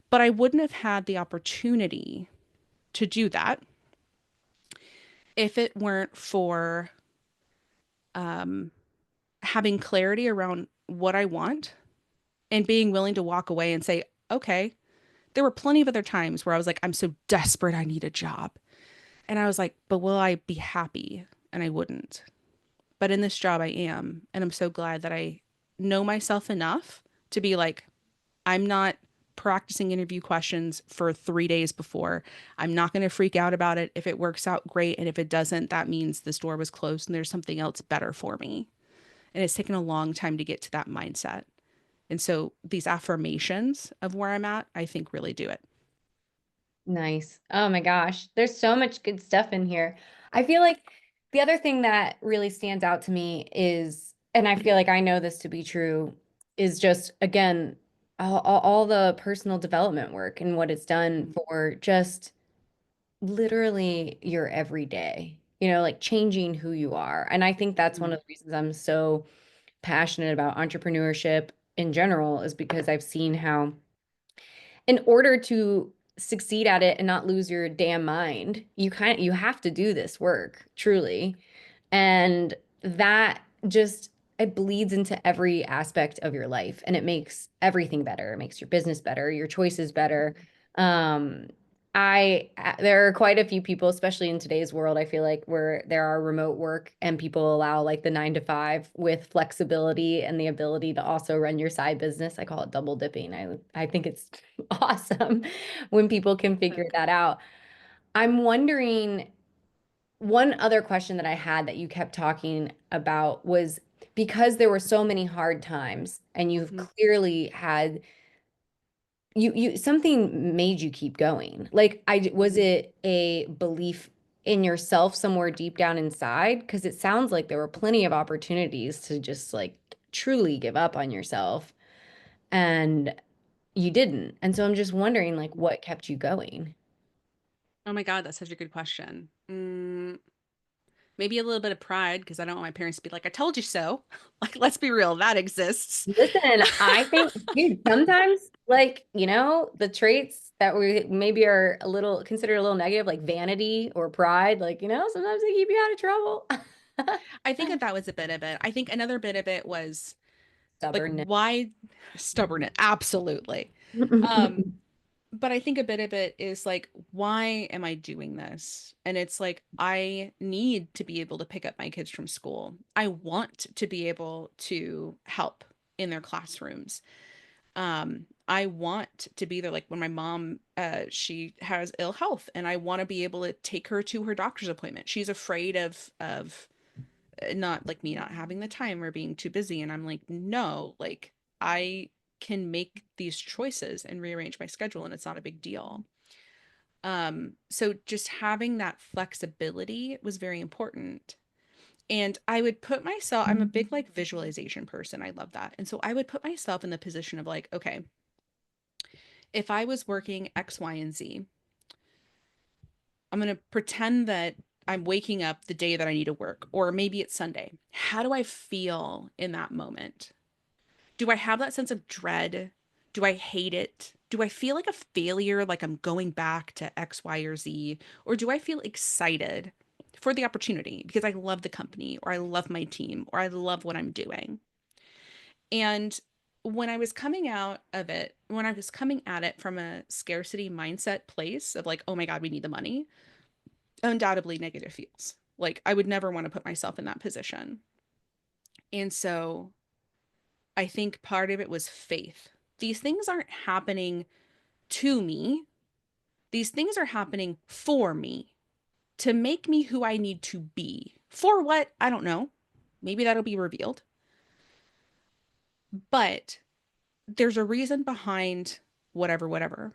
But I wouldn't have had the opportunity to do that if it weren't for um, having clarity around what I want and being willing to walk away and say, okay, there were plenty of other times where I was like, I'm so desperate, I need a job. And I was like, but will I be happy? And I wouldn't. But in this job, I am. And I'm so glad that I know myself enough to be like, I'm not practicing interview questions for 3 days before. I'm not going to freak out about it. If it works out, great. And if it doesn't, that means this door was closed and there's something else better for me. And it's taken a long time to get to that mindset. And so these affirmations of where I'm at, I think really do it. Nice. Oh my gosh. There's so much good stuff in here. I feel like the other thing that really stands out to me is, and I feel like I know this to be true, is just, again, all the personal development work and what it's done for just literally your everyday, like changing who you are. And I think that's one Mm-hmm. of the reasons I'm so passionate about entrepreneurship in general, is because I've seen how in order to succeed at it and not lose your damn mind, you have to do this work, truly. And that just it bleeds into every aspect of your life and it makes everything better. It makes your business better, your choices better. Um, there are quite a few people, especially in today's world, I feel like where there are remote work and people allow like the 9 to 5 with flexibility and the ability to also run your side business. I call it double dipping. I think it's awesome when people can figure that out. I'm wondering, one other question that I had that you kept talking about was, because there were so many hard times and you've Mm-hmm. clearly had you something made you keep going. Like, I was it a belief in yourself somewhere deep down inside? Because it sounds like there were plenty of opportunities to just like truly give up on yourself and you didn't. And so I'm just wondering like what kept you going? Oh my God, that's such a good question. Maybe a little bit of pride because I don't want my parents to be like, I told you so. Like, let's be real, that exists. Listen, I think, dude, sometimes, like, the traits that we maybe are a little considered a little negative, like vanity or pride, like, sometimes they keep you out of trouble. I think that that was a bit of it. I think another bit of it was like, Stubbornness. why stubbornness? Absolutely. Um, but I think a bit of it is like, why am I doing this? And it's like, I need to be able to pick up my kids from school. I want to be able to help in their classrooms. I want to be there. Like when my mom, she has ill health, and I want to be able to take her to her doctor's appointment. She's afraid of not like me not having the time or being too busy. And I'm like, no, like I can make these choices and rearrange my schedule, and it's not a big deal. So just having that flexibility was very important. And I would put myself, I'm a big like visualization person. I love that. And so I would put myself in the position of like, okay, if I was working X, Y, and Z, I'm going to pretend that I'm waking up the day that I need to work, or maybe it's Sunday. How do I feel in that moment? Do I have that sense of dread? Do I hate it? Do I feel like a failure, like I'm going back to X, Y, or Z? Or do I feel excited for the opportunity because I love the company, or I love my team, or I love what I'm doing? And when I was coming out of it, when I was coming at it from a scarcity mindset place of like, oh my God, we need the money, undoubtedly negative feels. Like I would never want to put myself in that position. And so I think part of it was faith. These things aren't happening to me. These things are happening for me to make me who I need to be. For what? I don't know. Maybe that'll be revealed. But there's a reason behind whatever, whatever.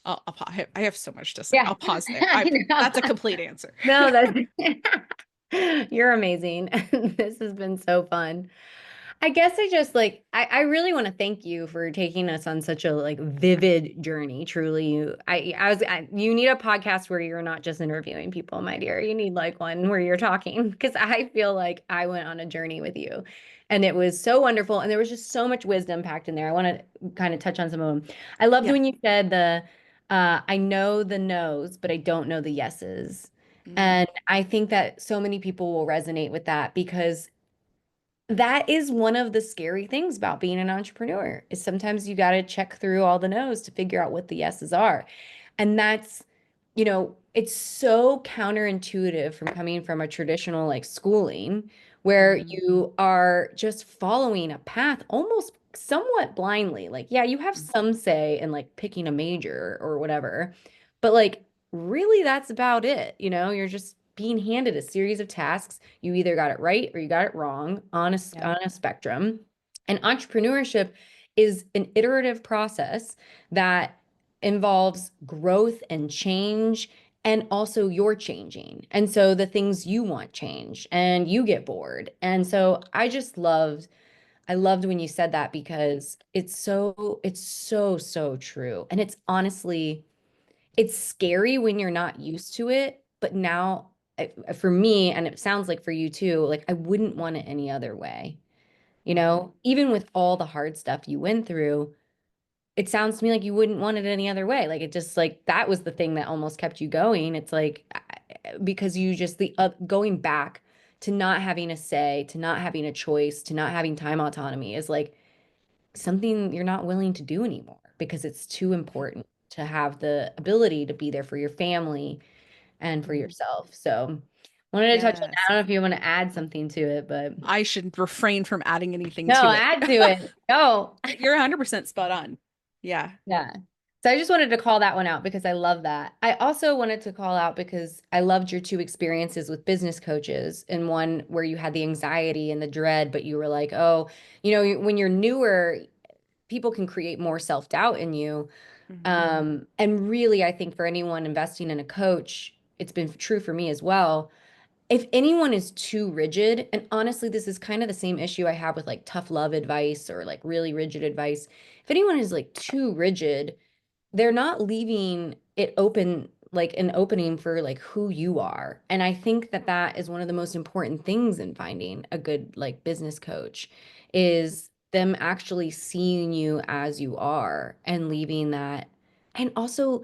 I have so much to say. Yeah, I'll pause there. I know. That's a complete answer. No, that's you're amazing. This has been so fun. I guess I really want to thank you for taking us on such a like vivid journey. Truly, you need a podcast where you're not just interviewing people, my dear. You need like one where you're talking because I feel like I went on a journey with you, and it was so wonderful, and there was just so much wisdom packed in there. I want to kind of touch on some of them. I loved Yeah. when you said I know the no's, but I don't know the yeses. Mm, And I think that so many people will resonate with that because that is one of the scary things about being an entrepreneur is sometimes you got to check through all the no's to figure out what the yeses are. And that's, it's so counterintuitive from coming from a traditional like schooling where mhm, you are just following a path almost somewhat blindly. Like, yeah, you have mm, some say in like picking a major or whatever, but like really that's about it. You're just being handed a series of tasks. You either got it right or you got it wrong on yep. a spectrum. And entrepreneurship is an iterative process that involves growth and change and also you're changing. And so the things you want change and you get bored. And so I loved when you said that because it's so true. And it's honestly it's scary when you're not used to it, but now for me, and it sounds like for you too, like I wouldn't want it any other way. Mhm. Even with all the hard stuff you went through, it sounds to me like you wouldn't want it any other way. Like it just like that was the thing that almost kept you going. It's like because you just the going back to not having a say, to not having a choice, to not having time autonomy is like something you're not willing to do anymore because it's too important to have the ability to be there for your family and for Mhm. yourself. So, wanted to touch on that. I Yes. don't know if you want to add something to it, but I should refrain from adding anything no, to it. add to it. Go. You're 100% spot on. Yeah. Yeah. So I just wanted to call that one out because I love that. I also wanted to call out because I loved your two experiences with business coaches and one where you had the anxiety and the dread, but you were like, oh, when you're newer, people can create more self-doubt in you. Mhm. And really, I think for anyone investing in a coach, it's been true for me as well. If anyone is too rigid, and honestly, this is kind of the same issue I have with like tough love advice or like really rigid advice. If anyone is like too rigid, they're not leaving it open, like an opening for like who you are. And I think that that is one of the most important things in finding a good like business coach is them actually seeing you as you are and leaving that and also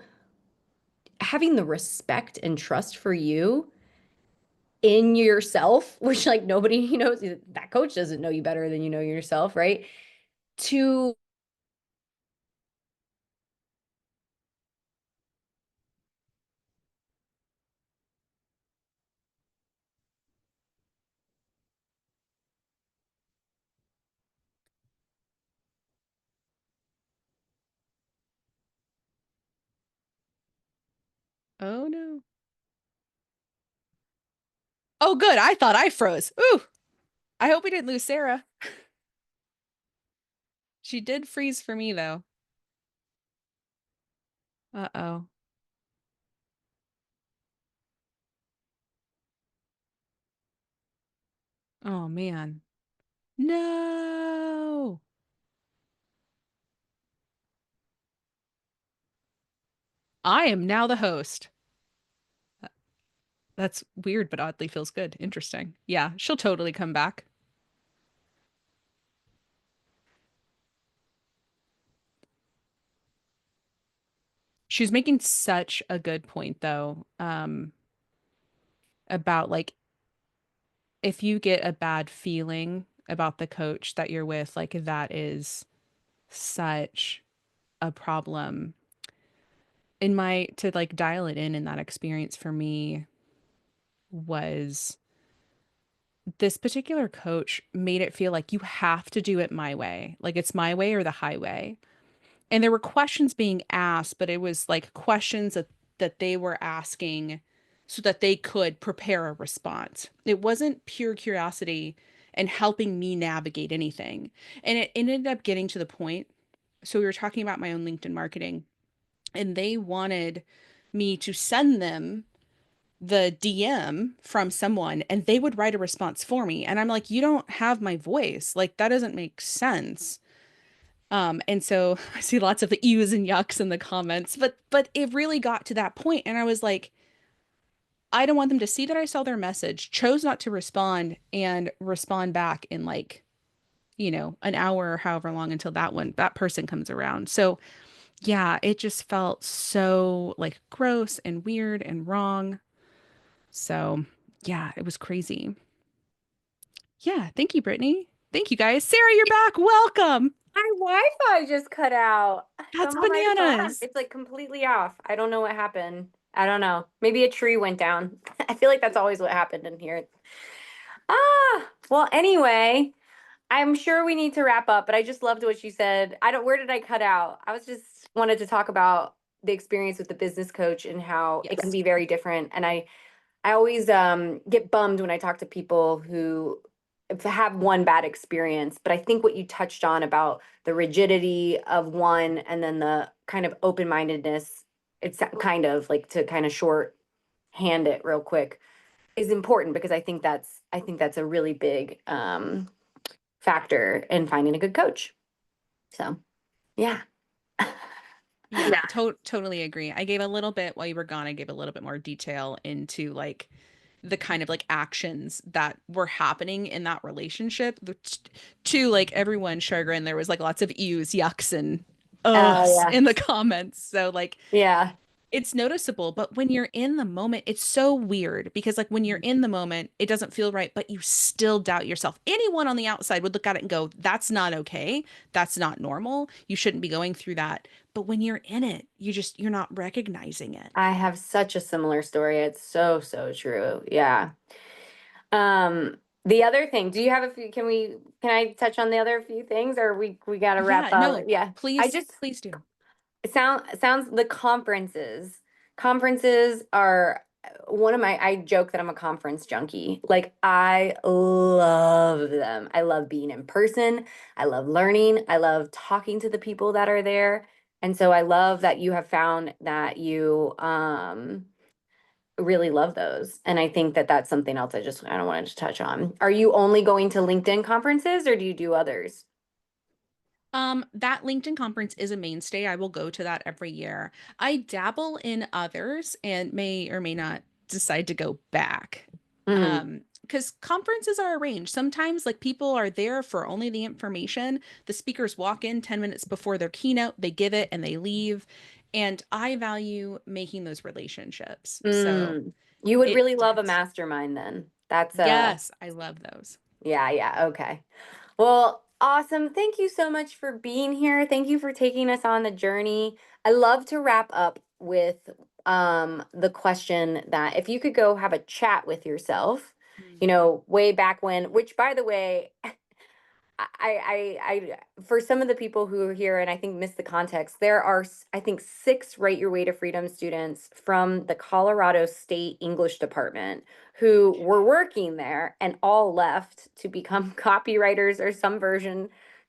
having the respect and trust for you in yourself, which like nobody knows that coach doesn't know you better than you know yourself, right? To Oh no. Oh, good. I thought I froze. Ooh, I hope we didn't lose Sarah. She did freeze for me though. Uh-oh. Oh man. No. I am now the host. That's weird, but oddly feels good. Interesting. Yeah, she'll totally come back. She's making such a good point though, about like if you get a bad feeling about the coach that you're with, like that is such a problem. In my to like dial it in that experience for me was this particular coach made it feel like you have to do it my way. Like it's my way or the highway. And there were questions being asked, but it was like questions that they were asking so that they could prepare a response. It wasn't pure curiosity and helping me navigate anything. And it ended up getting to the point. So we were talking about my own LinkedIn marketing, and they wanted me to send them the DM from someone and they would write a response for me. And I'm like, you don't have my voice. Like that doesn't make sense. And so I see lots of the ews and yucks in the comments, but it really got to that point, and I was like, I don't want them to see that I saw their message, chose not to respond, and respond back in like, an hour or however long until that person comes around. So yeah, it just felt so like gross and weird and wrong. So yeah, it was crazy. Yeah, thank you, Brittany. Thank you guys. Sarah, you're back. Welcome. My Wi-Fi just cut out. That's Somehow my phone, bananas. it's like completely off. I don't know what happened. I don't know. Maybe a tree went down. I feel like that's always what happened in here. Well, anyway, I'm sure we need to wrap up, but I just loved what you said. Where did I cut out? I was just wanted to talk about the experience with the business coach and how it can Yes. be very different. And I always get bummed when I talk to people who have one bad experience. But I think what you touched on about the rigidity of one and then the kind of open mindedness, it's kind of like to kind of shorthand it real quick is important because I think that's a really big factor in finding a good coach. So yeah. Yeah, totally agree. I gave a little bit while you were gone. I gave a little bit more detail into like the kind of like actions that were happening in that relationship. To like everyone's chagrin, there was like lots of ews, yucks, and Oh uhs yeah. in the comments. So like Yeah. it's noticeable, but when you're in the moment, it's so weird because like when you're in the moment, it doesn't feel right, but you still doubt yourself. Anyone on the outside would look at it and go, "That's not okay. That's not normal. You shouldn't be going through that." But when you're in it, you're not recognizing it. I have such a similar story. It's so, so true. Yeah. The other thing, do you have a few, can I touch on the other few things or we gotta wrap Yeah, up? no, Yeah. I please, just, please do. it sounds the conferences. Conferences are one of my, I joke that I'm a conference junkie. Like I love them. I love being in person. I love learning. I love talking to the people that are there. And so I love that you have found that you really love those. And I think that that's something else I don't wanted to touch on. Are you only going to LinkedIn conferences or do you do others? That LinkedIn conference is a mainstay. I will go to that every year. I dabble in others and may or may not decide to go back. Mm, Because conferences are arranged. Sometimes like people are there for only the information. The speakers walk in 10 minutes before their keynote, they give it and they leave. And I value making those relationships. So mm. You would it really love a tends. mastermind then. That's Yes, I love those. yeah, yeah, okay. Well, awesome. Thank you so much for being here. Thank you for taking us on the journey. I love to wrap up with the question that if you could go have a chat with yourself, Mm. way back when, which by the way, for some of the people who are here and I think miss the context, there are, I think, 6 Write Your Way to Freedom students from the Colorado State English Department who were working there and all left to become copywriters or some version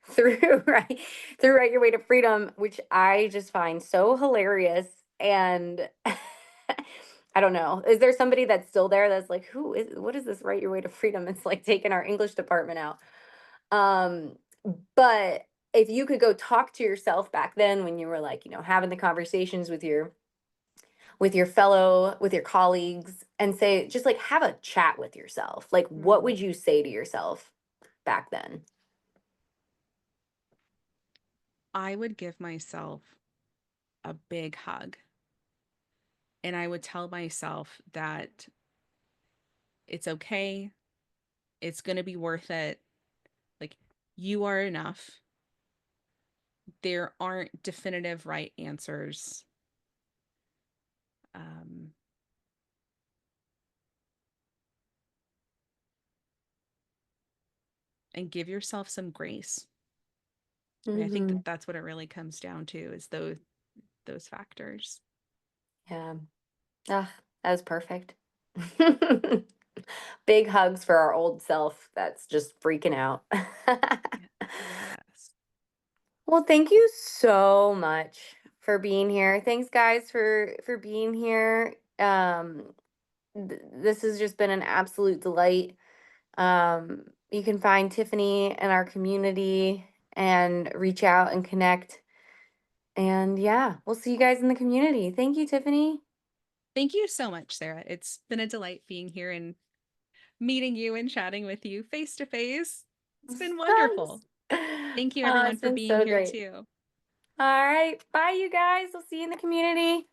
through Write Your Way to Freedom, which I just find so hilarious. And I don't know. Is there somebody that's still there that's like, what is this Write Your Way to Freedom? It's like taking our English department out. Um, but if you could go talk to yourself back then when you were like, having the conversations with your colleagues and say, just like have a chat with yourself. Like, what Mhm. would you say to yourself back then? I would give myself a big hug and I would tell myself that it's okay. It's going to be worth it. Like, you are enough. There aren't definitive right answers. Um, and give yourself some grace. And I think Hmm. that that's what it really comes down to is those factors. Yeah. Ah, that was perfect. Big hugs for our old self that's just freaking out. Yeah. Yes. Well, thank you so much for being here. Thanks guys for being here. This has just been an absolute delight. You can find Tiffany in our community and reach out and connect. And yeah, we'll see you guys in the community. Thank you, Tiffany. Thank you so much, Sarah. It's been a delight being here and meeting you and chatting with you face to face. It's been wonderful. Thank you, Oh, everyone, it's for been being so here great. too. All right. Bye, you guys. We'll see you in the community.